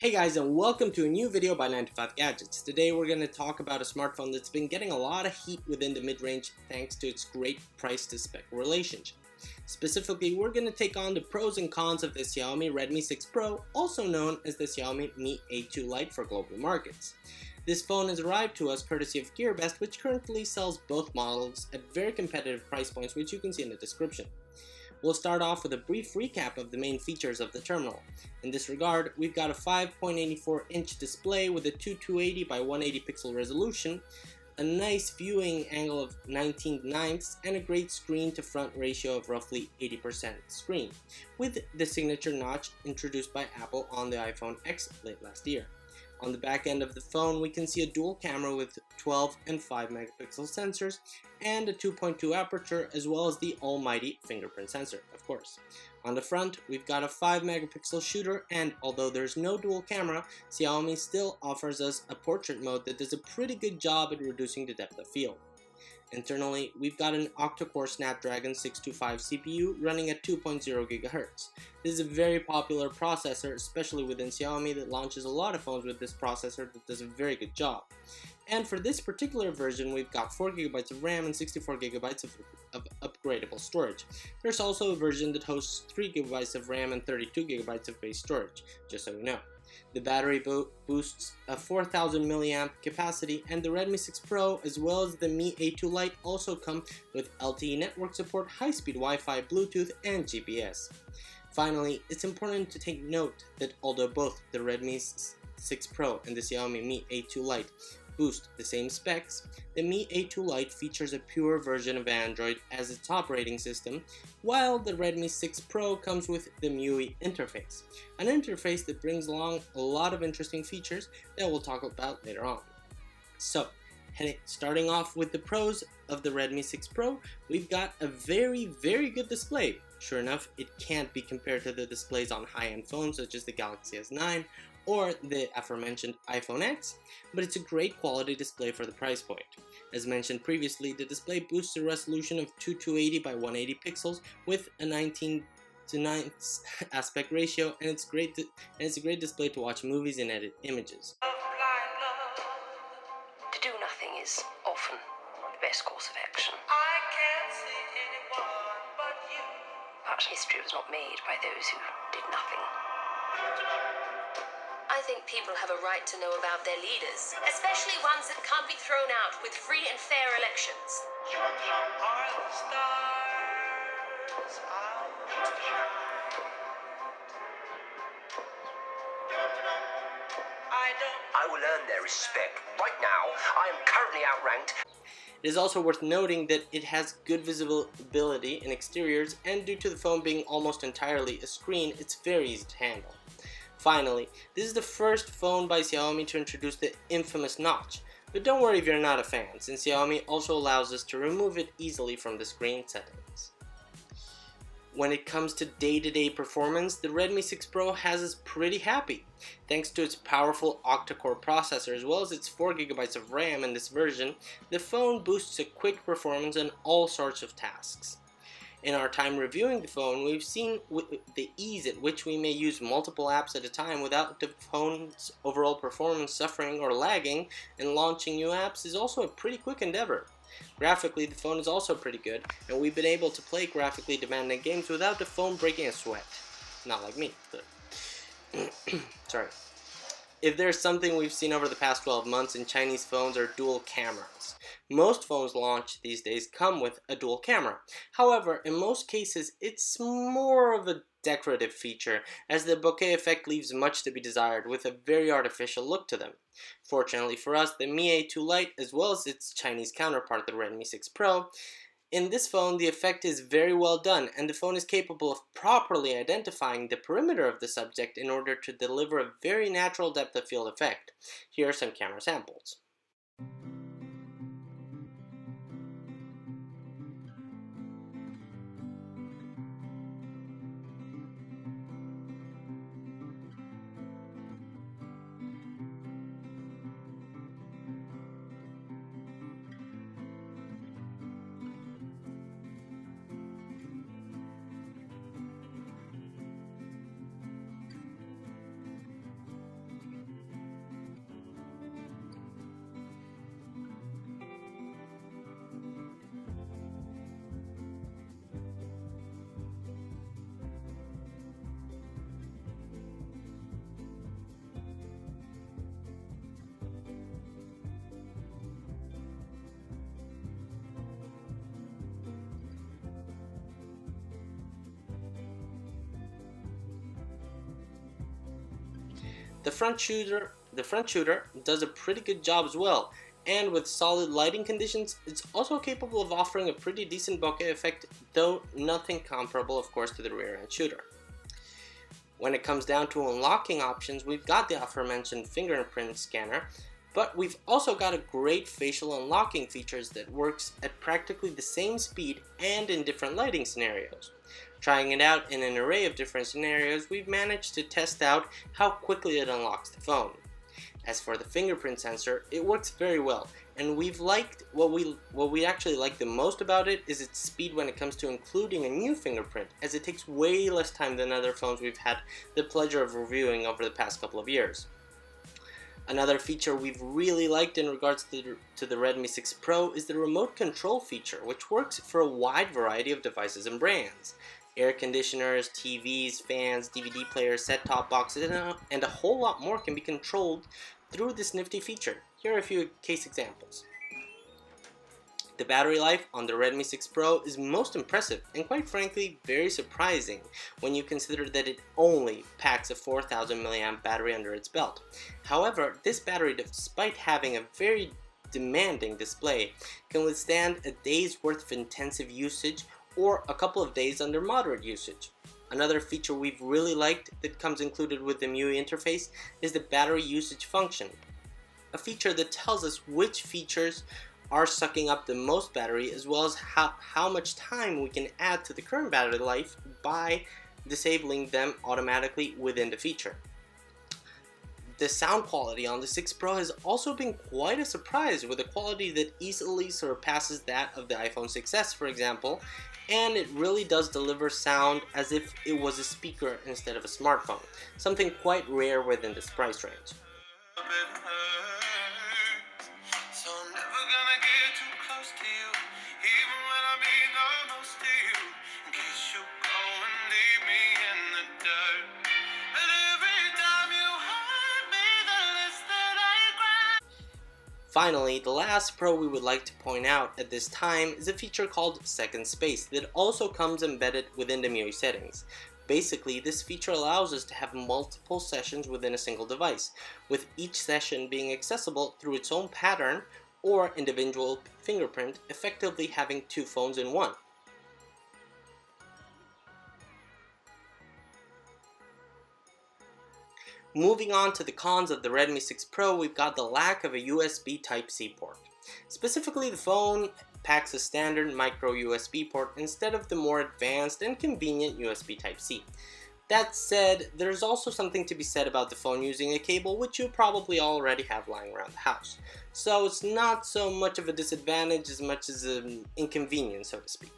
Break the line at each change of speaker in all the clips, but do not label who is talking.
Hey guys, and welcome to a new video by 95 Gadgets. Today we're going to talk about a smartphone that's been getting a lot of heat within the mid-range thanks to its great price to spec relationship. Specifically, we're going to take on the pros and cons of the Xiaomi Redmi 6 Pro, also known as the Xiaomi Mi A2 Lite for global markets. This phone has arrived to us courtesy of GearBest, which currently sells both models at very competitive price points, which you can see in the description. We'll start off with a brief recap of the main features of the terminal. In this regard, we've got a 5.84-inch display with a 2280 by 180 pixel resolution, a nice viewing angle of 19/9, and a great screen to front ratio of roughly 80% screen, with the signature notch introduced by Apple on the iPhone X late last year. On the back end of the phone, we can see a dual camera with 12 and 5 megapixel sensors and a 2.2 aperture, as well as the almighty fingerprint sensor, of course. On the front, we've got a 5 megapixel shooter, and although there's no dual camera, Xiaomi still offers us a portrait mode that does a pretty good job at reducing the depth of field. Internally, we've got an octa-core Snapdragon 625 CPU running at 2.0 GHz. This is a very popular processor, especially within Xiaomi, that launches a lot of phones with this processor that does a very good job. And for this particular version, we've got 4 GB of RAM and 64 GB of upgradable storage. There's also a version that hosts 3 GB of RAM and 32 GB of base storage, just so you know. The battery boosts a 4000 mAh capacity, and the Redmi 6 Pro as well as the Mi A2 Lite also come with LTE network support, high-speed Wi-Fi, Bluetooth, and GPS. Finally, it's important to take note that although both the Redmi 6 Pro and the Xiaomi Mi A2 Lite boost the same specs, the Mi A2 Lite features a pure version of Android as its operating system, while the Redmi 6 Pro comes with the MIUI interface, an interface that brings along a lot of interesting features that we'll talk about later on. So, starting off with the pros of the Redmi 6 Pro, we've got a very good display. Sure enough, it can't be compared to the displays on high-end phones such as the Galaxy S9 or the aforementioned iPhone X, but it's a great quality display for the price point. As mentioned previously, the display boosts a resolution of 2280 by 180 pixels with a 19:9 aspect ratio, and it's a great display to watch movies and edit images.
To do nothing is often the best course of action.
I can't see anyone but you.
But history was not made by those who did nothing.
I think people have a right to know about their leaders, especially ones that can't be thrown out with free and fair elections.
Are the stars out to shine?
I will earn their respect. Right now, I am currently outranked.
It is also worth noting that it has good visibility in exteriors, and due to the phone being almost entirely a screen, it's very easy to handle. Finally, this is the first phone by Xiaomi to introduce the infamous notch, but don't worry if you're not a fan, since Xiaomi also allows us to remove it easily from the screen settings. When it comes to day-to-day performance, the Redmi 6 Pro has us pretty happy. Thanks to its powerful octa-core processor as well as its 4 GB of RAM in this version, the phone boosts a quick performance on all sorts of tasks. In our time reviewing the phone, we've seen the ease at which we may use multiple apps at a time without the phone's overall performance suffering or lagging, and launching new apps is also a pretty quick endeavor. Graphically, the phone is also pretty good, and we've been able to play graphically demanding games without the phone breaking a sweat. Not like me, but sorry. If there's something we've seen over the past 12 months in Chinese phones are dual cameras. Most phones launched these days come with a dual camera. However, in most cases, it's more of a decorative feature, as the bokeh effect leaves much to be desired with a very artificial look to them. Fortunately for us, the Mi A2 Lite, as well as its Chinese counterpart, the Redmi 6 Pro, in this phone, the effect is very well done, and the phone is capable of properly identifying the perimeter of the subject in order to deliver a very natural depth of field effect. Here are some camera samples. The front shooter does a pretty good job as well, and with solid lighting conditions, it's also capable of offering a pretty decent bokeh effect, though nothing comparable of course to the rear end shooter. When it comes down to unlocking options, we've got the aforementioned fingerprint scanner, but we've also got a great facial unlocking features that works at practically the same speed and in different lighting scenarios. Trying it out in an array of different scenarios, we've managed to test out how quickly it unlocks the phone. As for the fingerprint sensor, it works very well, and we've liked what we actually like the most about it is its speed when it comes to including a new fingerprint, as it takes way less time than other phones we've had the pleasure of reviewing over the past couple of years. Another feature we've really liked in regards to the Redmi 6 Pro is the remote control feature, which works for a wide variety of devices and brands. Air conditioners, TVs, fans, DVD players, set-top boxes, and a whole lot more can be controlled through this nifty feature. Here are a few case examples. The battery life on the Redmi 6 Pro is most impressive and quite frankly very surprising when you consider that it only packs a 4000 mAh battery under its belt. However, this battery, despite having a very demanding display, can withstand a day's worth of intensive usage or a couple of days under moderate usage. Another feature we've really liked that comes included with the MIUI interface is the battery usage function, a feature that tells us which features are sucking up the most battery, as well as how much time we can add to the current battery life by disabling them automatically within the feature. The sound quality on the 6 Pro has also been quite a surprise, with a quality that easily surpasses that of the iPhone 6s, for example, and it really does deliver sound as if it was a speaker instead of a smartphone, something quite rare within this price range. Finally, the last Pro we would like to point out at this time is a feature called Second Space that also comes embedded within the MIUI settings. Basically, this feature allows us to have multiple sessions within a single device, with each session being accessible through its own pattern or individual fingerprint, effectively having two phones in one. Moving on to the cons of the Redmi 6 Pro, we've got the lack of a USB Type-C port. Specifically, the phone packs a standard micro USB port instead of the more advanced and convenient USB Type-C. That said, there's also something to be said about the phone using a cable, which you probably already have lying around the house. So it's not so much of a disadvantage as much as an inconvenience, so to speak.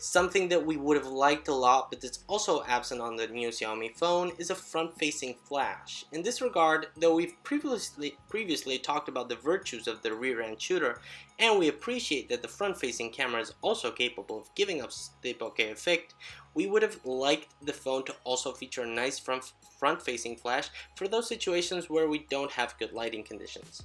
Something that we would have liked a lot, but that's also absent on the new Xiaomi phone, is a front-facing flash. In this regard, though we've previously talked about the virtues of the rear-end shooter, and we appreciate that the front-facing camera is also capable of giving us the bokeh effect, we would have liked the phone to also feature a nice front-facing flash for those situations where we don't have good lighting conditions.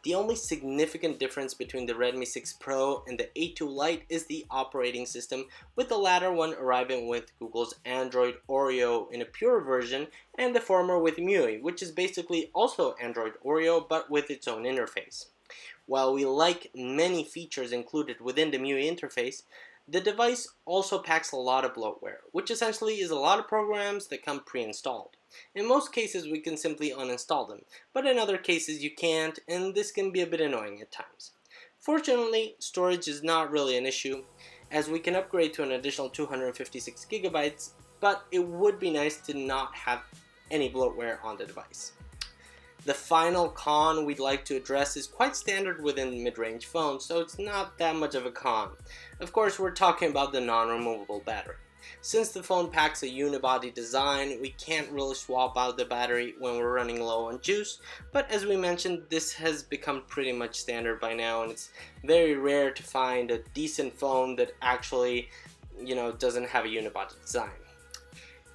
The only significant difference between the Redmi 6 Pro and the A2 Lite is the operating system, with the latter one arriving with Google's Android Oreo in a pure version and the former with MIUI, which is basically also Android Oreo but with its own interface. While we like many features included within the MIUI interface, the device also packs a lot of bloatware, which essentially is a lot of programs that come pre-installed. In most cases we can simply uninstall them, but in other cases you can't, and this can be a bit annoying at times. Fortunately, storage is not really an issue, as we can upgrade to an additional 256 GB, but it would be nice to not have any bloatware on the device. The final con we'd like to address is quite standard within mid-range phones, so it's not that much of a con. Of course, we're talking about the non-removable battery. Since the phone packs a unibody design, we can't really swap out the battery when we're running low on juice, but as we mentioned, this has become pretty much standard by now, and it's very rare to find a decent phone that actually, doesn't have a unibody design.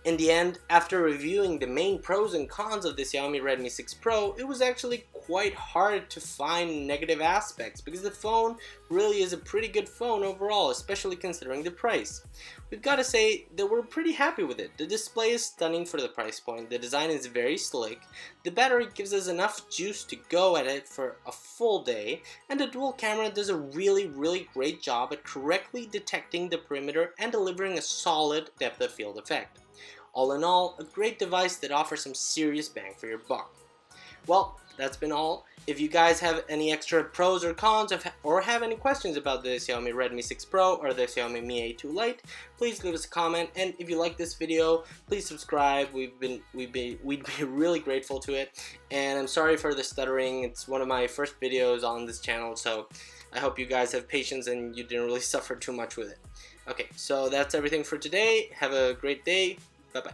In the end, after reviewing the main pros and cons of the Xiaomi Redmi 6 Pro, it was actually quite hard to find negative aspects because the phone really is a pretty good phone overall, especially considering the price. We've got to say that we're pretty happy with it. The display is stunning for the price point, the design is very slick, the battery gives us enough juice to go at it for a full day, and the dual camera does a really great job at correctly detecting the perimeter and delivering a solid depth of field effect. All in all, a great device that offers some serious bang for your buck. Well, that's been all. If you guys have any extra pros or cons or have any questions about the Xiaomi Redmi 6 Pro or the Xiaomi Mi A2 Lite, please leave us a comment. And if you like this video, please subscribe. We'd be really grateful to it. And I'm sorry for the stuttering. It's one of my first videos on this channel, so I hope you guys have patience and you didn't really suffer too much with it. Okay, so that's everything for today. Have a great day. Bye-bye.